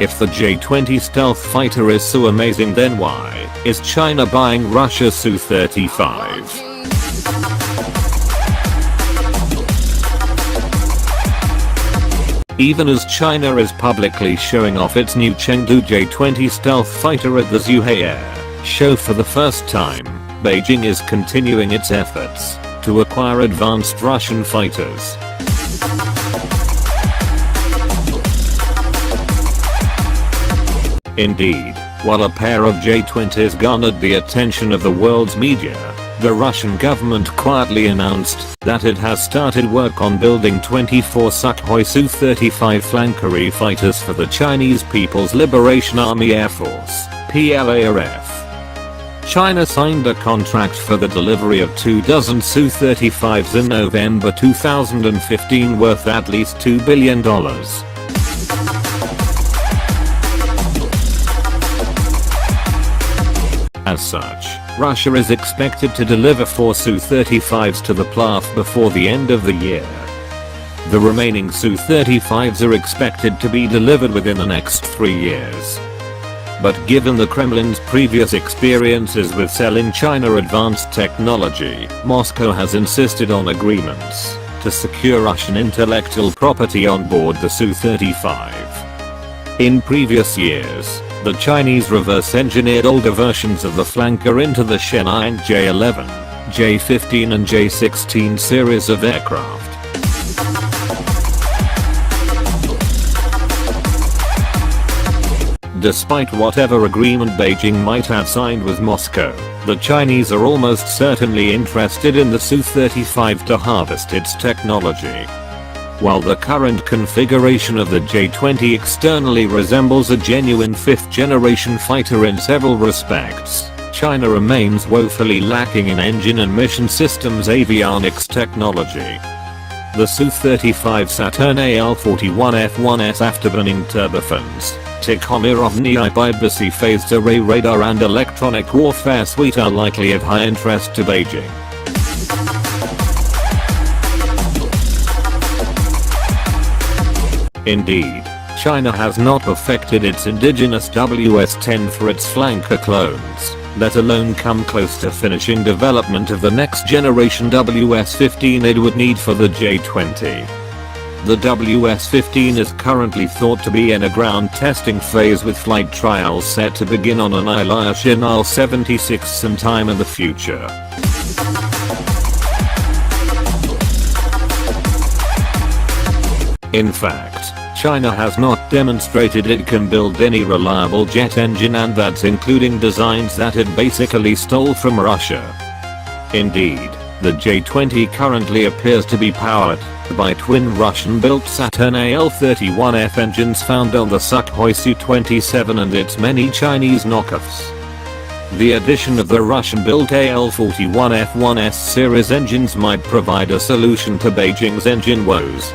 If the J-20 stealth fighter is so amazing, then why is China buying Russia's Su-35? Even as China is publicly showing off its new Chengdu J-20 stealth fighter at the Zhuhai Air Show for the first time, Beijing is continuing its efforts to acquire advanced Russian fighters. Indeed, while a pair of J-20s garnered the attention of the world's media, the Russian government quietly announced that it has started work on building 24 Sukhoi Su-35 Flanker-E fighters for the Chinese People's Liberation Army Air Force, PLAAF. China signed a contract for the delivery of 24 Su-35s in November 2015 worth at least $2 billion. As such, Russia is expected to deliver 4 Su-35s to the PLAAF before the end of the year. The remaining Su-35s are expected to be delivered within the next 3 years. But given the Kremlin's previous experiences with selling China advanced technology, Moscow has insisted on agreements to secure Russian intellectual property on board the Su-35. In previous years, the Chinese reverse-engineered older versions of the Flanker into the Shenyang J-11, J-15 and J-16 series of aircraft. Despite whatever agreement Beijing might have signed with Moscow, the Chinese are almost certainly interested in the Su-35 to harvest its technology. While the current configuration of the J-20 externally resembles a genuine 5th generation fighter in several respects, China remains woefully lacking in engine and mission systems avionics technology. The Su-35 Saturn AL-41F1S afterburning turbofans, Tikhomirovny IBC phased array radar and electronic warfare suite are likely of high interest to Beijing. Indeed, China has not perfected its indigenous WS-10 for its flanker clones, let alone come close to finishing development of the next generation WS-15 it would need for the J-20. The WS-15 is currently thought to be in a ground testing phase with flight trials set to begin on an Ilyushin Il-76 sometime in the future. In fact, China has not demonstrated it can build any reliable jet engine, and that's including designs that it basically stole from Russia. Indeed, the J-20 currently appears to be powered by twin Russian-built Saturn AL-31F engines found on the Sukhoi Su-27 and its many Chinese knockoffs. The addition of the Russian-built AL-41F1S series engines might provide a solution to Beijing's engine woes.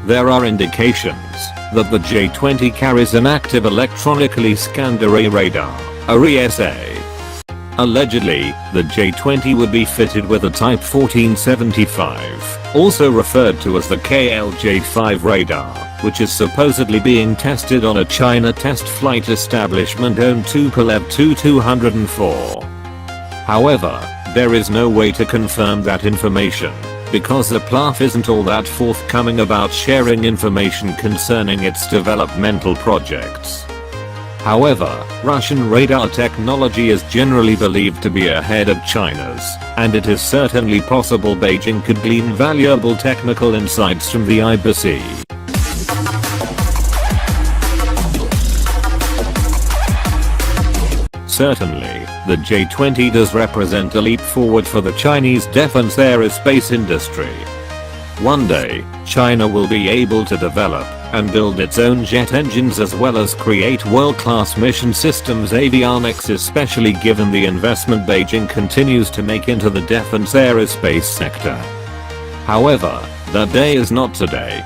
There are indications that the J-20 carries an active electronically scanned array radar, ARESA. Allegedly, the J-20 would be fitted with a Type 1475, also referred to as the KLJ-5 radar, which is supposedly being tested on a China test flight establishment owned to PLAAF Tu-204. However, there is no way to confirm that information, because the PLAAF isn't all that forthcoming about sharing information concerning its developmental projects. However, Russian radar technology is generally believed to be ahead of China's, and it is certainly possible Beijing could glean valuable technical insights from the IBC. Certainly, the J-20 does represent a leap forward for the Chinese defense aerospace industry. One day, China will be able to develop and build its own jet engines as well as create world-class mission systems avionics, especially given the investment Beijing continues to make into the defense aerospace sector. However, that day is not today.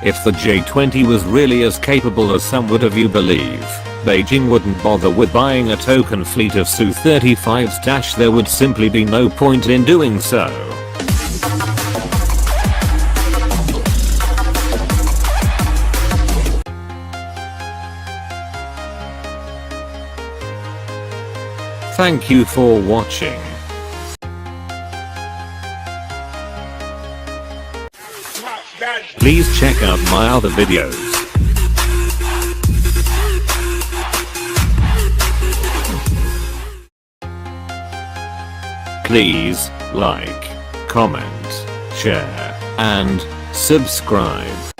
If the J-20 was really as capable as some would have you believe, Beijing wouldn't bother with buying a token fleet of Su-35s. There would simply be no point in doing so. Thank you for watching. Please check out my other videos. Please like, comment, share, and subscribe.